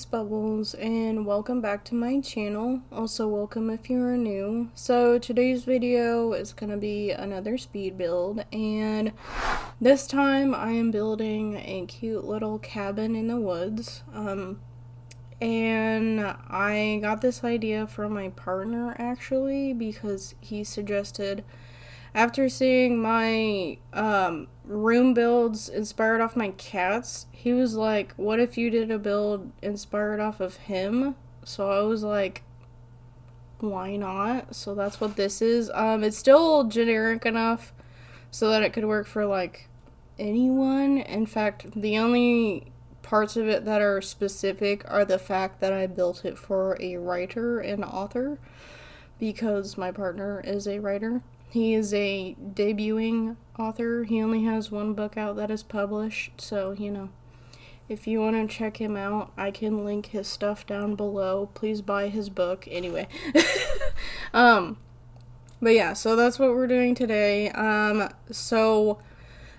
it's Bubbles, and welcome back to my channel. Also, welcome if you are new. So, today's video is going to be another speed build, and this time I am building a cute little cabin in the woods. And I got this idea from my partner, actually, because he suggested, after seeing my room builds inspired off my cats, he was like, what if you did a build inspired off of him? So I was like, why not? So that's what this is. It's still generic enough so that it could work for like anyone. In fact, the only parts of it that are specific are the fact that I built it for a writer and author, because my partner is a writer. He is a debuting author. He only has one book out that is published, so, you know, if you want to check him out, I can link his stuff down below. Please buy his book. Anyway. But yeah, so that's what we're doing today. So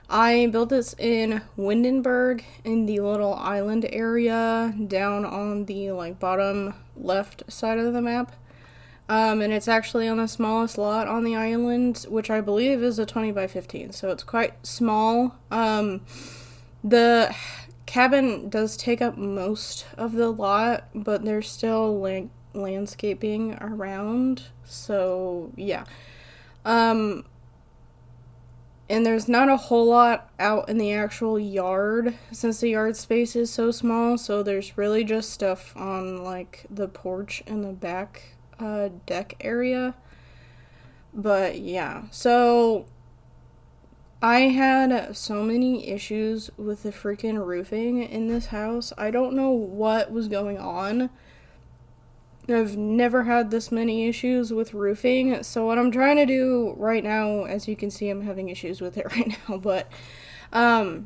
I built this in Windenburg, in the little island area down on the, like, bottom left side of the map. And it's actually on the smallest lot on the island, which I believe is a 20 by 15, so it's quite small. The cabin does take up most of the lot, but there's still landscaping around, so yeah. And there's not a whole lot out in the actual yard, since the yard space is so small, so there's really just stuff on, like, the porch and the back deck area. But yeah, so I had so many issues with the freaking roofing in this house. I don't know what was going on. I've never had this many issues with roofing, so what I'm trying to do right now, as you can see, I'm having issues with it right now, but I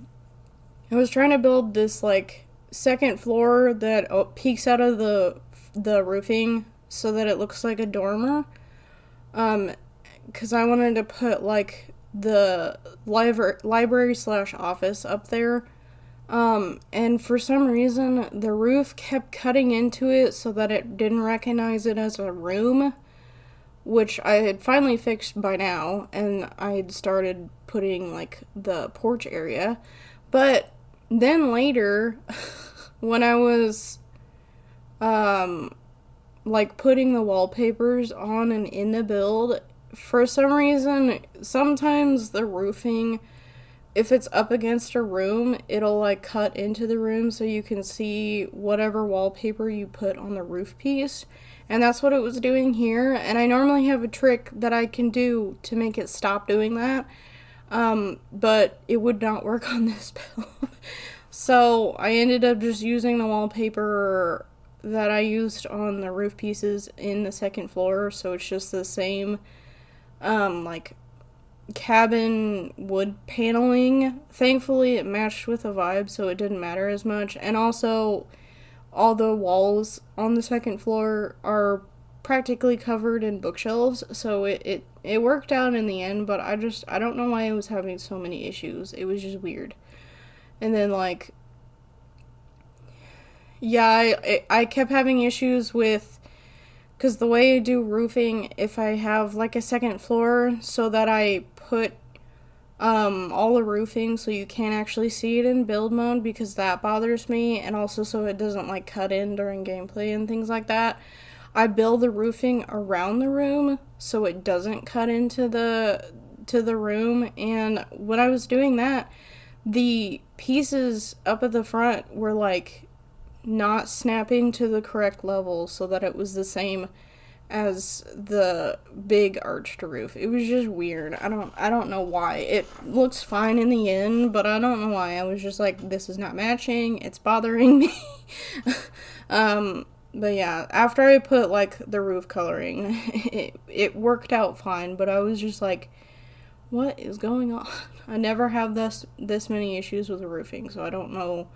was trying to build this, like, second floor that peeks out of the roofing so that it looks like a dormer, because I wanted to put, like, the library slash office up there, and for some reason the roof kept cutting into it so that it didn't recognize it as a room, which I had finally fixed by now, and I had started putting, like, the porch area. But then later, when I was like, putting the wallpapers on and in the build, for some reason, sometimes the roofing, if it's up against a room, it'll, like, cut into the room so you can see whatever wallpaper you put on the roof piece. And that's what it was doing here. And I normally have a trick that I can do to make it stop doing that. But it would not work on this build. So I ended up just using the wallpaper that I used on the roof pieces in the second floor, so it's just the same, like, cabin wood paneling. Thankfully, it matched with the vibe, so it didn't matter as much, and also, all the walls on the second floor are practically covered in bookshelves, so it worked out in the end, but I don't know why I was having so many issues. It was just weird. And then, like, yeah, I kept having issues with, because the way I do roofing, if I have, like, a second floor, so that I put all the roofing so you can't actually see it in build mode, because that bothers me, and also so it doesn't, like, cut in during gameplay and things like that. I build the roofing around the room so it doesn't cut into the room, and when I was doing that, the pieces up at the front were, like, not snapping to the correct level so that it was the same as the big arched roof. It was just weird. I don't know why. It looks fine in the end, but I don't know why. I was just like, this is not matching. It's bothering me. But yeah, after I put, like, the roof coloring, it worked out fine, but I was just like, what is going on? I never have this many issues with the roofing, so I don't know.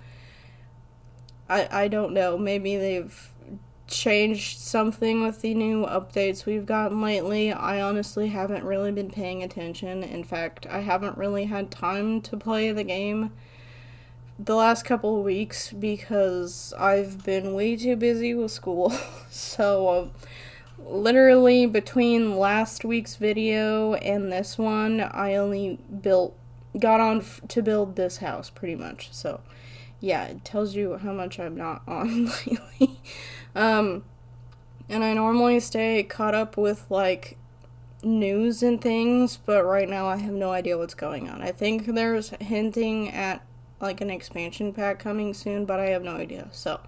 I don't know, maybe they've changed something with the new updates we've gotten lately. I honestly haven't really been paying attention. In fact, I haven't really had time to play the game the last couple of weeks because I've been way too busy with school. So, literally between last week's video and this one, I only got on to build this house pretty much. So, yeah, it tells you how much I'm not on lately. And I normally stay caught up with, like, news and things, but right now I have no idea what's going on. I think there's hinting at, like, an expansion pack coming soon, but I have no idea. So,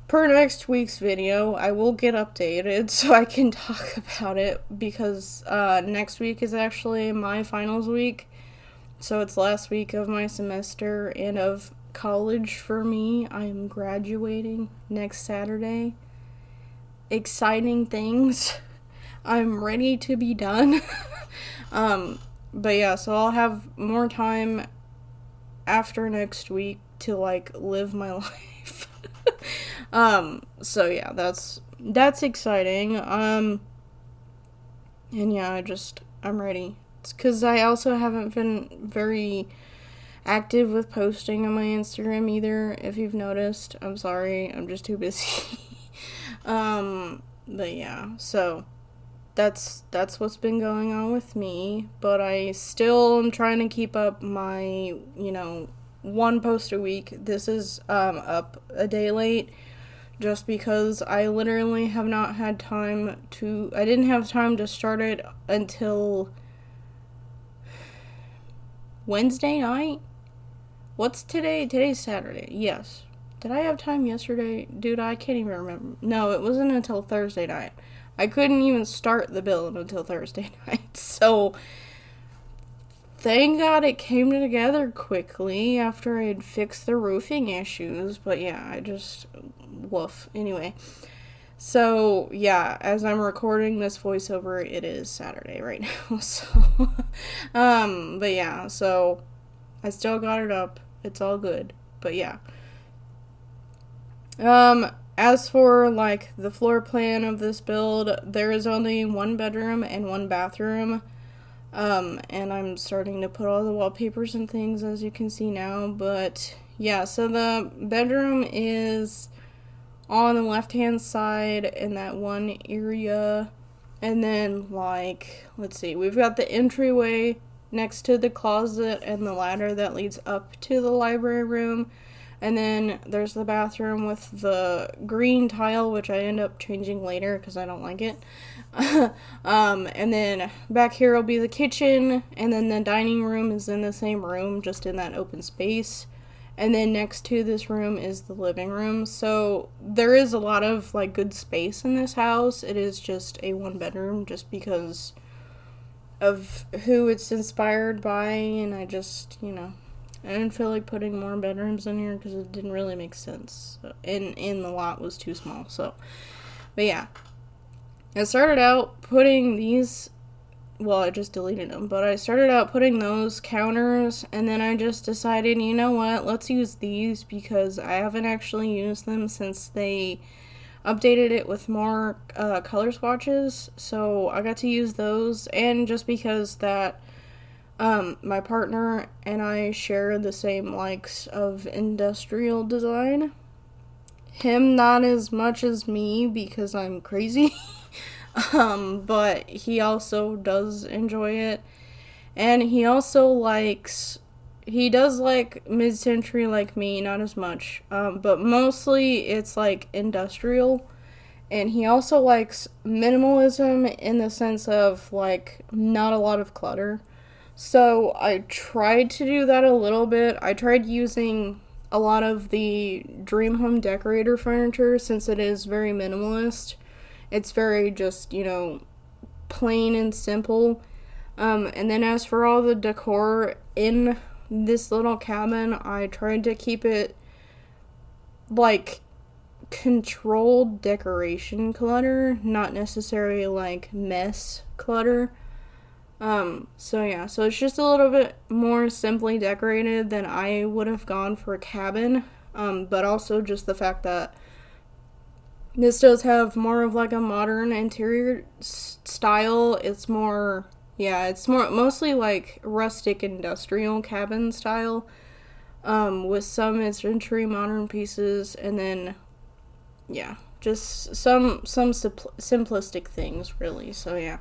per next week's video, I will get updated so I can talk about it, because next week is actually my finals week. So it's last week of my semester and of college for me. I'm graduating next Saturday. Exciting things. I'm ready to be done. But yeah, so I'll have more time after next week to, like, live my life. So yeah, that's exciting. And yeah, I'm ready. It's 'cause I also haven't been very active with posting on my Instagram either, if you've noticed. I'm sorry, I'm just too busy. But yeah, so that's what's been going on with me, but I still am trying to keep up my, one post a week. This is up a day late just because I literally have not had time I didn't have time to start it until Wednesday night. What's today? Today's Saturday. Yes. Did I have time yesterday? Dude, I can't even remember. No, it wasn't until Thursday night. I couldn't even start the build until Thursday night. So, thank God it came together quickly after I had fixed the roofing issues. But yeah, woof. Anyway. So, yeah, as I'm recording this voiceover, it is Saturday right now. So, but yeah, so I still got it up. It's all good. But yeah. As for, like, the floor plan of this build, there is only one bedroom and one bathroom, and I'm starting to put all the wallpapers and things, as you can see now, but, yeah, so the bedroom is on the left-hand side in that one area, and then, like, let's see, we've got the entryway next to the closet and the ladder that leads up to the library room. And then there's the bathroom with the green tile, which I end up changing later because I don't like it. And then back here will be the kitchen, and then the dining room is in the same room, just in that open space. And then next to this room is the living room. So there is a lot of, like, good space in this house. It is just a one bedroom just because of who it's inspired by, and I just, I didn't feel like putting more bedrooms in here because it didn't really make sense. And the lot was too small, so. But yeah. I started out putting these, well, I just deleted them, but I started out putting those counters, and then I just decided, you know what, let's use these because I haven't actually used them since they updated it with more color swatches, so I got to use those, and just because that my partner and I share the same likes of industrial design. Him not as much as me because I'm crazy, but he also does enjoy it, and he does like mid-century like me, not as much, but mostly it's like industrial, and he also likes minimalism in the sense of, like, not a lot of clutter. So I tried to do that a little bit. I tried using a lot of the Dream Home Decorator furniture since it is very minimalist. It's very just, plain and simple. And then as for all the decor in this little cabin, I tried to keep it, like, controlled decoration clutter, not necessarily, like, mess clutter. So yeah, so it's just a little bit more simply decorated than I would have gone for a cabin, but also just the fact that this does have more of, like, a modern interior style. It's mostly, like, rustic industrial cabin style, with some mid-century modern pieces, and then, yeah, just some simplistic things, really. So, yeah.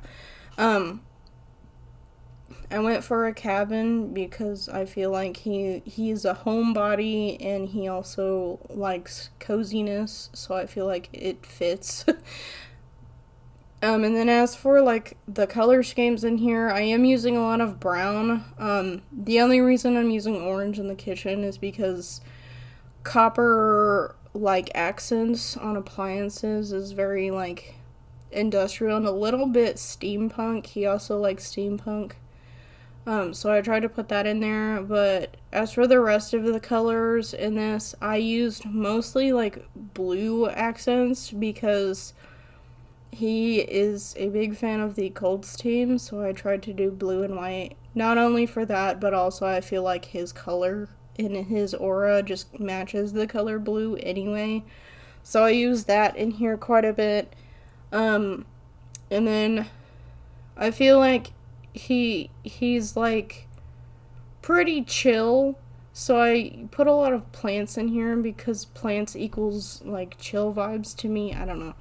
I went for a cabin because I feel like he's a homebody, and he also likes coziness, so I feel like it fits. And then as for, like, the color schemes in here, I am using a lot of brown. The only reason I'm using orange in the kitchen is because copper, like, accents on appliances is very, like, industrial and a little bit steampunk. He also likes steampunk. So I tried to put that in there, but as for the rest of the colors in this, I used mostly, like, blue accents because he is a big fan of the Colts team, so I tried to do blue and white. Not only for that, but also I feel like his color in his aura just matches the color blue anyway. So I used that in here quite a bit. And then I feel like he's like pretty chill, so I put a lot of plants in here because plants equals like chill vibes to me. I don't know.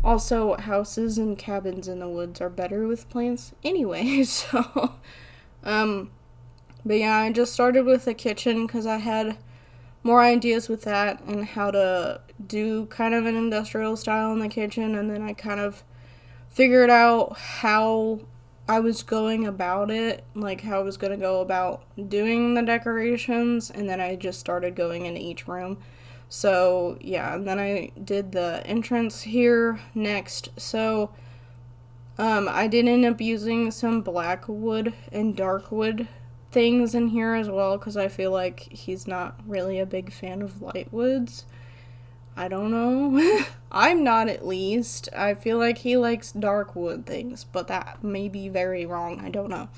Also, houses and cabins in the woods are better with plants anyway. So but yeah, I just started with the kitchen because I had more ideas with that and how to do kind of an industrial style in the kitchen, and then I kind of figured out how I was going about it, like how I was going to go about doing the decorations, and then I just started going into each room. So, yeah, and then I did the entrance here next. So, I did end up using some black wood and dark wood things in here as well, because I feel like he's not really a big fan of light woods. I don't know. I'm not, at least. I feel like he likes dark wood things, but that may be very wrong. I don't know.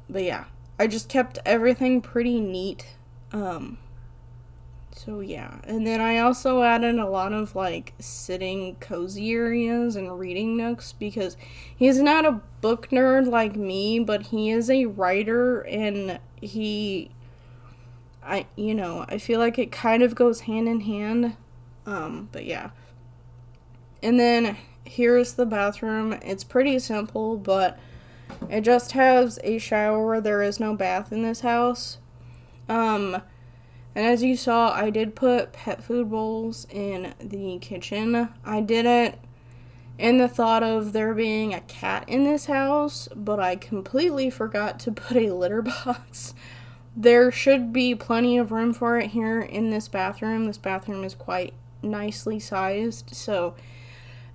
But yeah, I just kept everything pretty neat. So yeah, and then I also added a lot of, like, sitting cozy areas and reading nooks because he's not a book nerd like me, but he is a writer, and I feel like it kind of goes hand in hand. But yeah. And then here's the bathroom. It's pretty simple, but it just has a shower. There is no bath in this house. And as you saw, I did put pet food bowls in the kitchen. I did it in the thought of there being a cat in this house, but I completely forgot to put a litter box. There should be plenty of room for it here in this bathroom. This bathroom is quite nicely sized, so,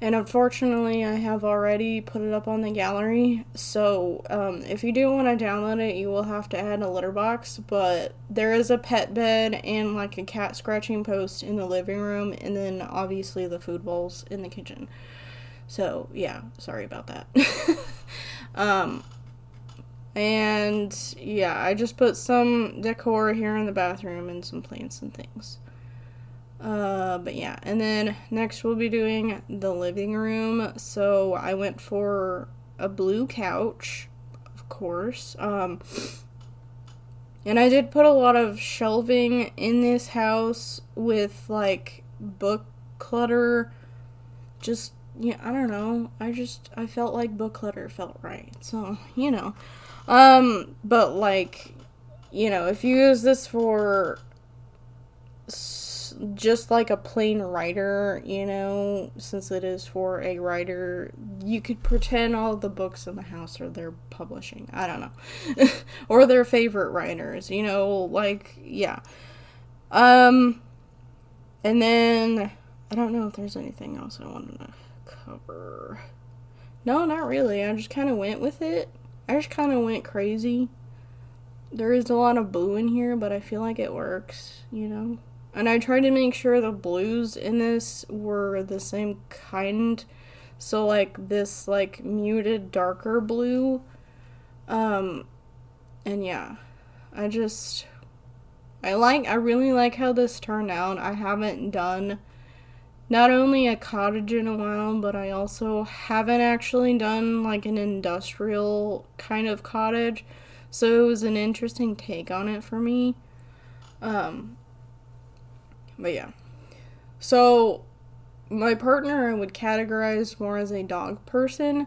and unfortunately I have already put it up on the gallery, so if you do want to download it, you will have to add a litter box, but there is a pet bed and like a cat scratching post in the living room, and then obviously the food bowls in the kitchen. So yeah, sorry about that. And yeah, I just put some decor here in the bathroom and some plants and things. But yeah, and then next we'll be doing the living room. So I went for a blue couch, of course. And I did put a lot of shelving in this house with, like, book clutter. Just, yeah, I don't know. I felt like book clutter felt right. So, but, like, if you use this for just like a plain writer, since it is for a writer, you could pretend all the books in the house are their publishing. I don't know. Or their favorite writers, like, yeah. And then, I don't know if there's anything else I wanted to cover. No, not really. I just kind of went with it. I just kind of went crazy. There is a lot of blue in here, but I feel like it works, And I tried to make sure the blues in this were the same kind. So, like, this, like, muted, darker blue. And yeah. I really like how this turned out. I haven't done not only a cottage in a while, but I also haven't actually done, like, an industrial kind of cottage. So it was an interesting take on it for me. But yeah. So my partner I would categorize more as a dog person,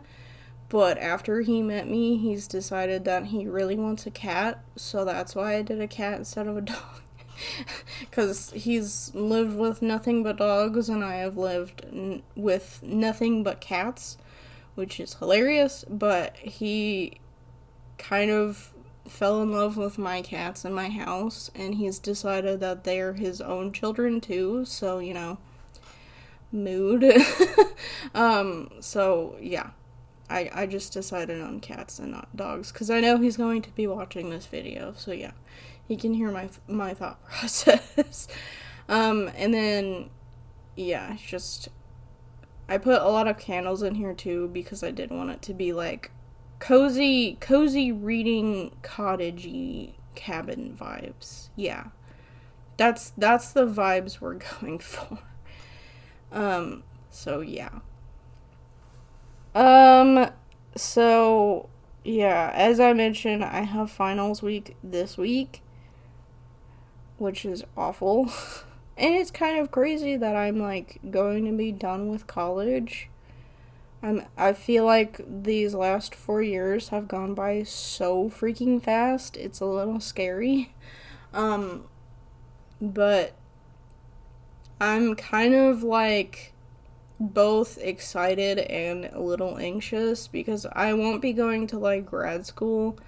but after he met me, he's decided that he really wants a cat, so that's why I did a cat instead of a dog. Because he's lived with nothing but dogs, and I have lived with nothing but cats, which is hilarious, but he kind of fell in love with my cats in my house, and he's decided that they're his own children too, so, you know, mood. So, yeah. I just decided on cats and not dogs, because I know he's going to be watching this video, so yeah. He can hear my thought process. And then, yeah, just, I put a lot of candles in here too, because I did want it to be like cozy reading, cottagey cabin vibes. Yeah. That's the vibes we're going for. So yeah. So yeah, as I mentioned, I have finals week this week, which is awful. And it's kind of crazy that I'm like going to be done with college. I feel like these last 4 years have gone by so freaking fast. It's a little scary. But I'm kind of like both excited and a little anxious, because I won't be going to like grad school,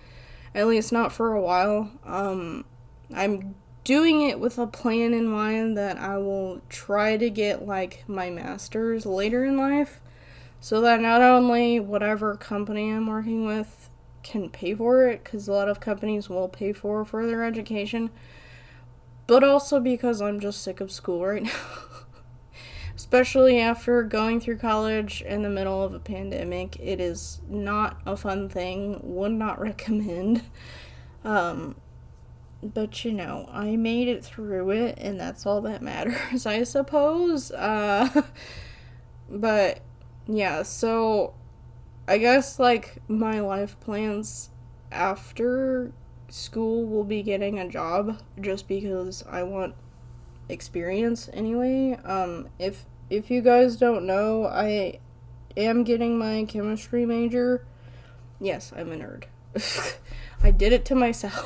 at least not for a while. I'm doing it with a plan in mind that I will try to get like my master's later in life, so that not only whatever company I'm working with can pay for it, because a lot of companies will pay for further education, but also because I'm just sick of school right now. Especially after going through college in the middle of a pandemic. It is not a fun thing. Would not recommend. But you know, I made it through it, and that's all that matters, I suppose. But yeah, so I guess like my life plans after school will be getting a job, just because I want experience anyway. If you guys don't know, I am getting my chemistry major. Yes, I'm a nerd. I did it to myself.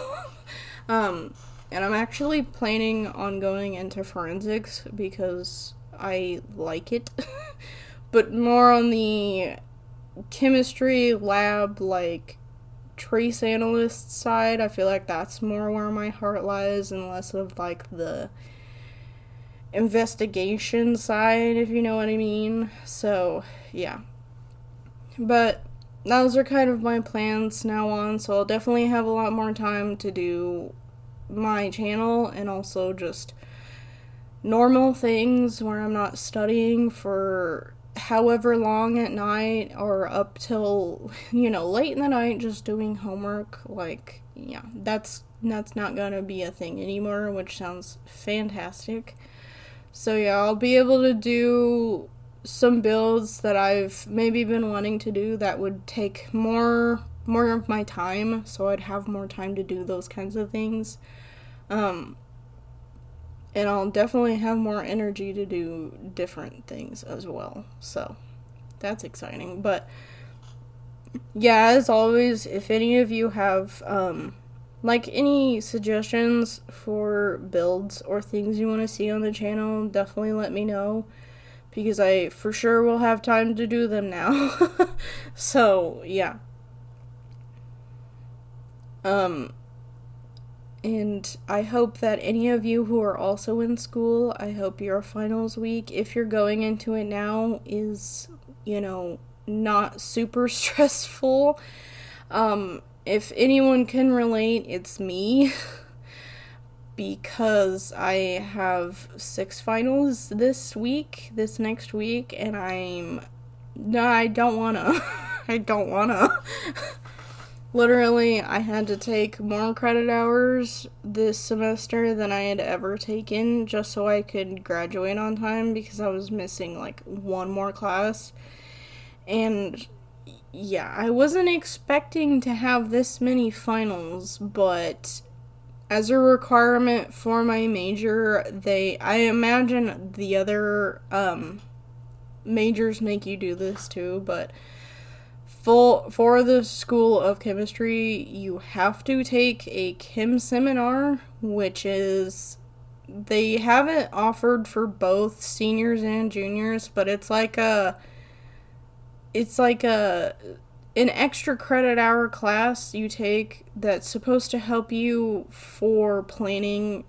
And I'm actually planning on going into forensics because I like it. But more on the chemistry lab, like trace analyst side. I feel like that's more where my heart lies, and less of like the investigation side, if you know what I mean. So yeah, but those are kind of my plans now on, so I'll definitely have a lot more time to do my channel, and also just normal things where I'm not studying for however long at night, or up till, you know, late in the night just doing homework. Like, yeah, that's not gonna be a thing anymore, which sounds fantastic. So yeah, I'll be able to do some builds that I've maybe been wanting to do that would take more of my time, so I'd have more time to do those kinds of things. And I'll definitely have more energy to do different things as well. So that's exciting. But yeah, as always, if any of you have like any suggestions for builds or things you want to see on the channel, definitely let me know, because I for sure will have time to do them now. So yeah. And I hope that any of you who are also in school, I hope your finals week, if you're going into it now, is, you know, not super stressful. If anyone can relate, it's me. Because I have 6 finals this next week, and I don't wanna. I don't wanna. Literally, I had to take more credit hours this semester than I had ever taken just so I could graduate on time, because I was missing like one more class. And yeah, I wasn't expecting to have this many finals, but as a requirement for my major, I imagine the other majors make you do this too, but for the School of Chemistry, you have to take a chem seminar, which is, they have it offered for both seniors and juniors, but it's like an extra credit hour class you take that's supposed to help you for planning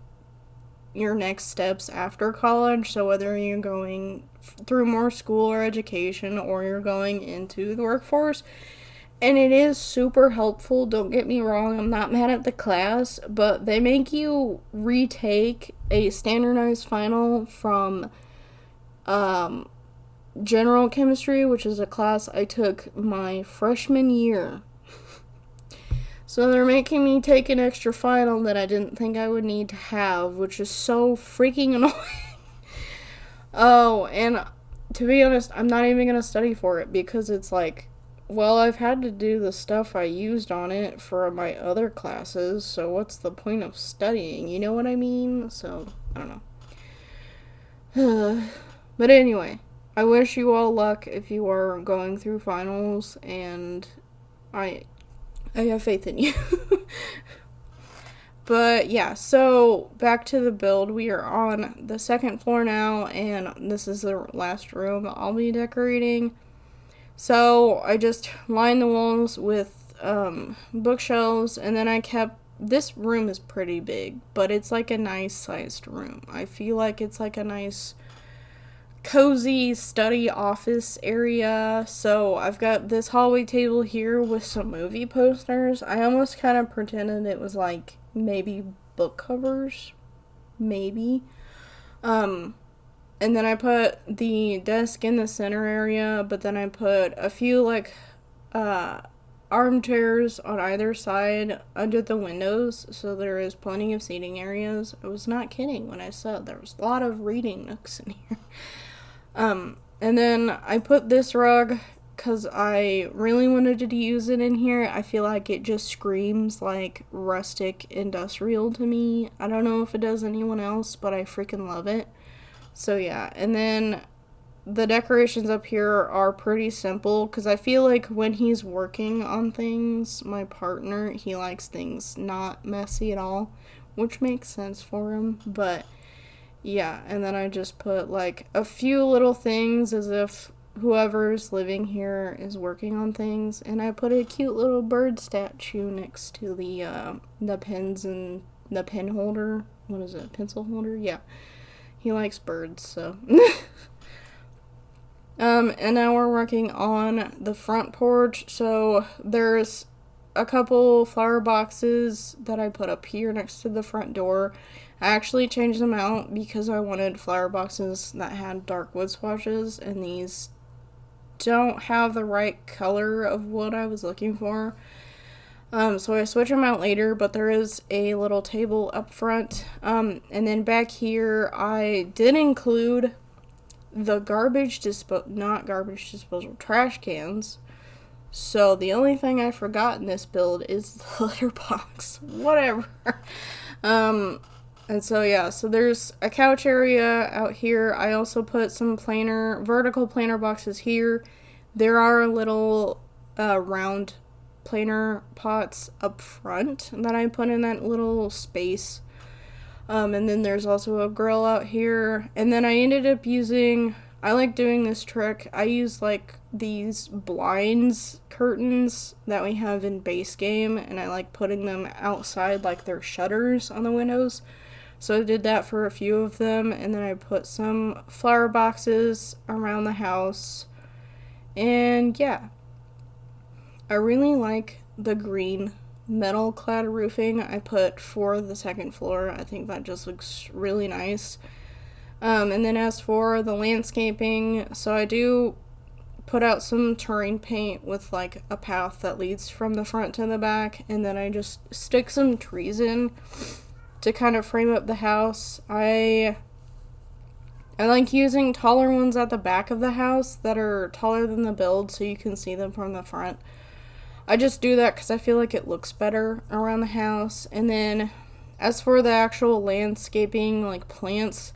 your next steps after college. So whether you're going through more school or education or you're going into the workforce, and it is super helpful, don't get me wrong, I'm not mad at the class, but they make you retake a standardized final from general chemistry, which is a class I took my freshman year. So they're making me take an extra final that I didn't think I would need to have, which is so freaking annoying. Oh, and to be honest, I'm not even going to study for it because it's like, well, I've had to do the stuff I used on it for my other classes, so what's the point of studying? You know what I mean? So, I don't know. But anyway, I wish you all luck if you are going through finals, and I have faith in you. But yeah, so back to the build. We are on the second floor now, and this is the last room I'll be decorating. So I just lined the walls with bookshelves, and then I kept, this room is pretty big, but it's like a nice sized room. I feel like it's like a nice cozy study office area. So I've got this hallway table here with some movie posters. I almost kind of pretended it was like maybe book covers, maybe. And then I put the desk in the center area, but then I put a few like armchairs on either side under the windows, so there is plenty of seating areas. I was not kidding when I said there was a lot of reading nooks in here. And then I put this rug because I really wanted to use it in here. I feel like it just screams like rustic industrial to me. I don't know if it does anyone else, but I freaking love it. So yeah, and then the decorations up here are pretty simple because I feel like when he's working on things, my partner, he likes things not messy at all, which makes sense for him. But yeah, and then I just put like a few little things as if whoever's living here is working on things, and I put a cute little bird statue next to the pens and the pen holder. What is it? Pencil holder? Yeah. He likes birds, so. And now we're working on the front porch. So there's a couple flower boxes that I put up here next to the front door. I actually changed them out because I wanted flower boxes that had dark wood swatches, and these don't have the right color of what I was looking for. So I switch them out later, but there is a little table up front. And then back here, I did include the not garbage disposal, trash cans. So the only thing I forgot in this build is the litter box. Whatever. And so yeah, so there's a couch area out here. I also put some vertical planer boxes here. There are little round planer pots up front that I put in that little space. And then there's also a grill out here. And then I ended up I like doing this trick. I use like these blinds curtains that we have in base game, and I like putting them outside like they're shutters on the windows. So I did that for a few of them, and then I put some flower boxes around the house. And yeah, I really like the green metal clad roofing I put for the second floor. I think that just looks really nice. And then as for the landscaping, so I do put out some terrain paint with like a path that leads from the front to the back, and then I just stick some trees in to kind of frame up the house. I I like using taller ones at the back of the house that are taller than the build so you can see them from the front. I just do that because I feel like it looks better around the house. And then as for the actual landscaping, like plants,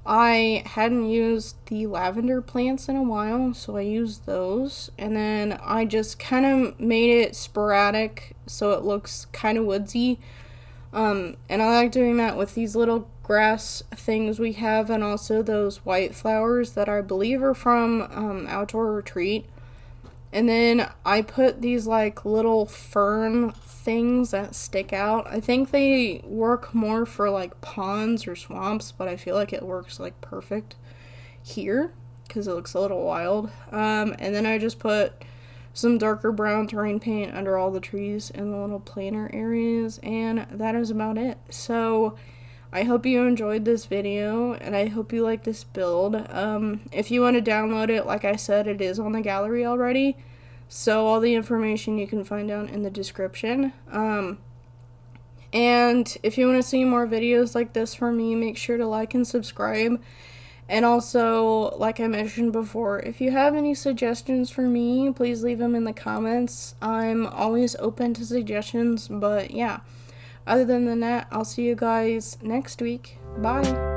I hadn't used the lavender plants in a while, so I used those. And then I just kind of made it sporadic so it looks kind of woodsy. And I like doing that with these little grass things we have, and also those white flowers that I believe are from Outdoor Retreat. And then I put these like little fern things that stick out. I think they work more for like ponds or swamps, but I feel like it works like perfect here because it looks a little wild. And then I just put some darker brown terrain paint under all the trees in the little planter areas, and that is about it. So I hope you enjoyed this video, and I hope you like this build. If you want to download it, like I said, it is on the gallery already, so all the information you can find down in the description. And if you want to see more videos like this from me, make sure to like and subscribe. And also, like I mentioned before, if you have any suggestions for me, please leave them in the comments. I'm always open to suggestions, but yeah. Other than that, I'll see you guys next week. Bye!